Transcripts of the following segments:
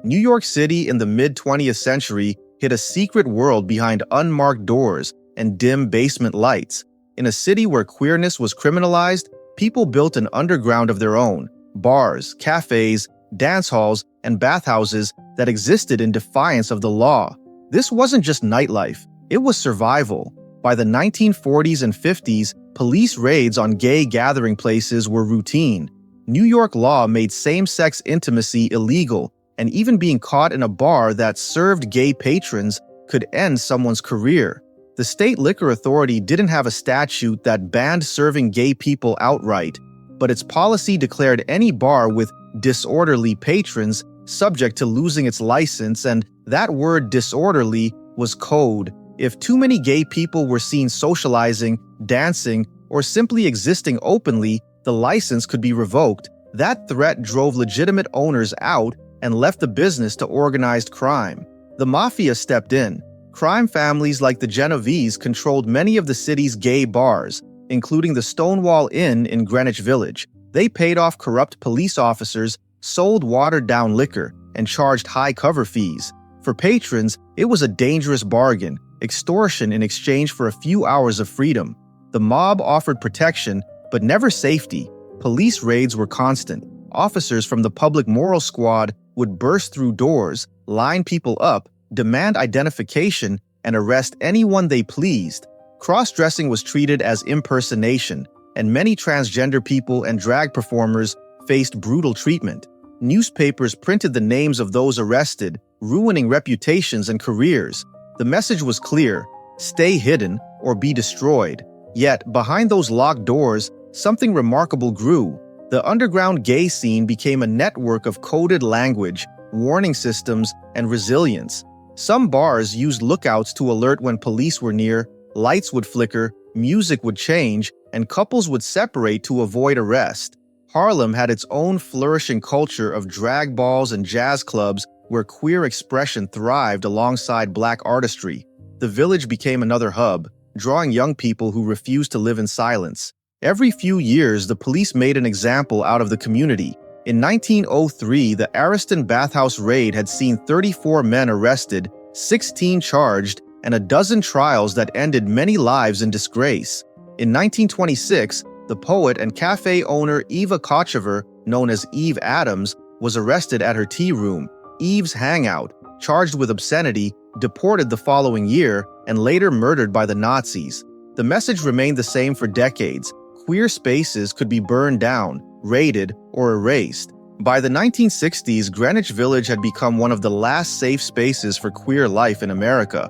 New York City in the mid-20th century hid a secret world behind unmarked doors and dim basement lights. In a city where queerness was criminalized, people built an underground of their own: bars, cafes, dance halls, and bathhouses that existed in defiance of the law. This wasn't just nightlife, it was survival. By the 1940s and 50s, police raids on gay gathering places were routine. New York law made same-sex intimacy illegal, and even being caught in a bar that served gay patrons could end someone's career. The state liquor authority didn't have a statute that banned serving gay people outright, but its policy declared any bar with disorderly patrons subject to losing its license, and that word disorderly was code. If too many gay people were seen socializing, dancing, or simply existing openly, the license could be revoked. That threat drove legitimate owners out and left the business to organized crime. The mafia stepped in. Crime families like the Genovese controlled many of the city's gay bars, including the Stonewall Inn in Greenwich Village. They paid off corrupt police officers, sold watered-down liquor, and charged high cover fees. For patrons, it was a dangerous bargain: extortion in exchange for a few hours of freedom. The mob offered protection, but never safety. Police raids were constant. Officers from the Public Moral Squad would burst through doors, line people up, demand identification, and arrest anyone they pleased. Cross-dressing was treated as impersonation, and many transgender people and drag performers faced brutal treatment. Newspapers printed the names of those arrested, ruining reputations and careers. The message was clear: stay hidden or be destroyed. Yet, behind those locked doors, something remarkable grew. The underground gay scene became a network of coded language, warning systems, and resilience. Some bars used lookouts to alert when police were near, lights would flicker, music would change, and couples would separate to avoid arrest. Harlem had its own flourishing culture of drag balls and jazz clubs where queer expression thrived alongside black artistry. The Village became another hub, drawing young people who refused to live in silence. Every few years, the police made an example out of the community. In 1903, the Ariston Bathhouse raid had seen 34 men arrested, 16 charged, and a dozen trials that ended many lives in disgrace. In 1926, the poet and cafe owner Eva Kochever, known as Eve Adams, was arrested at her tea room, Eve's Hangout, charged with obscenity, deported the following year, and later murdered by the Nazis. The message remained the same for decades: queer spaces could be burned down, raided, or erased. By the 1960s, Greenwich Village had become one of the last safe spaces for queer life in America.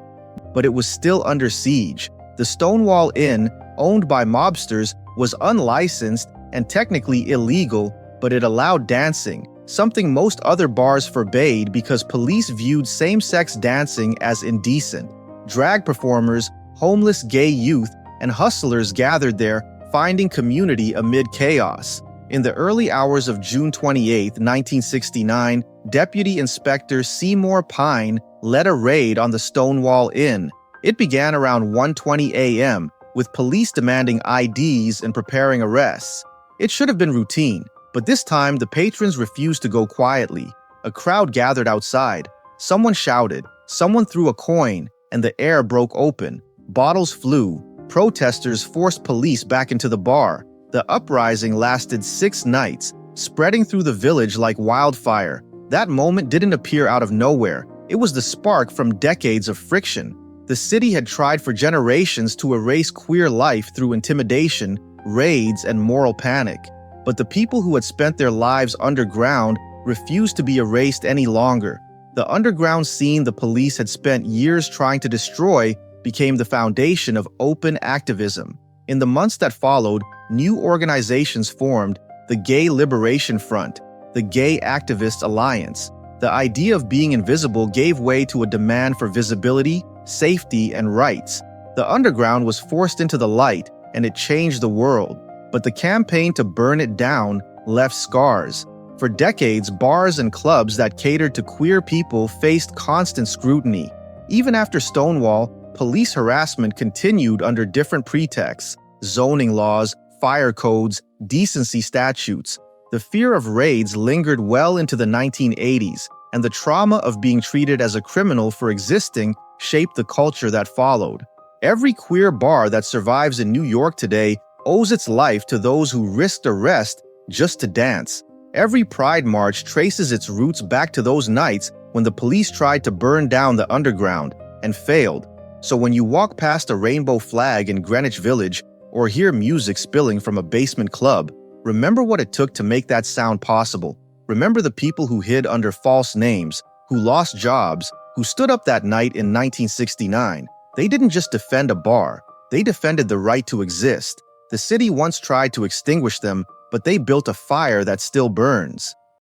But it was still under siege. The Stonewall Inn, owned by mobsters, was unlicensed and technically illegal, but it allowed dancing, something most other bars forbade because police viewed same-sex dancing as indecent. Drag performers, homeless gay youth, and hustlers gathered there, finding community amid chaos. In the early hours of June 28, 1969, Deputy Inspector Seymour Pine led a raid on the Stonewall Inn. It began around 1:20 a.m., with police demanding IDs and preparing arrests. It should have been routine, but this time the patrons refused to go quietly. A crowd gathered outside. Someone shouted, someone threw a coin, and the air broke open. Bottles flew. Protesters forced police back into the bar. The uprising lasted 6 nights, spreading through the village like wildfire. That moment didn't appear out of nowhere. It was the spark from decades of friction. The city had tried for generations to erase queer life through intimidation, raids, and moral panic. But the people who had spent their lives underground refused to be erased any longer. The underground scene the police had spent years trying to destroy became the foundation of open activism. In the months that followed, new organizations formed: the Gay Liberation Front, the Gay Activists Alliance. The idea of being invisible gave way to a demand for visibility, safety, and rights. The underground was forced into the light, and it changed the world. But the campaign to burn it down left scars. For decades, bars and clubs that catered to queer people faced constant scrutiny. Even after Stonewall, police harassment continued under different pretexts: zoning laws, fire codes, decency statutes. The fear of raids lingered well into the 1980s, and the trauma of being treated as a criminal for existing shaped the culture that followed. Every queer bar that survives in New York today owes its life to those who risked arrest just to dance. Every Pride March traces its roots back to those nights when the police tried to burn down the underground and failed. So when you walk past a rainbow flag in Greenwich Village or hear music spilling from a basement club, remember what it took to make that sound possible. Remember the people who hid under false names, who lost jobs, who stood up that night in 1969. They didn't just defend a bar, they defended the right to exist. The city once tried to extinguish them, but they built a fire that still burns.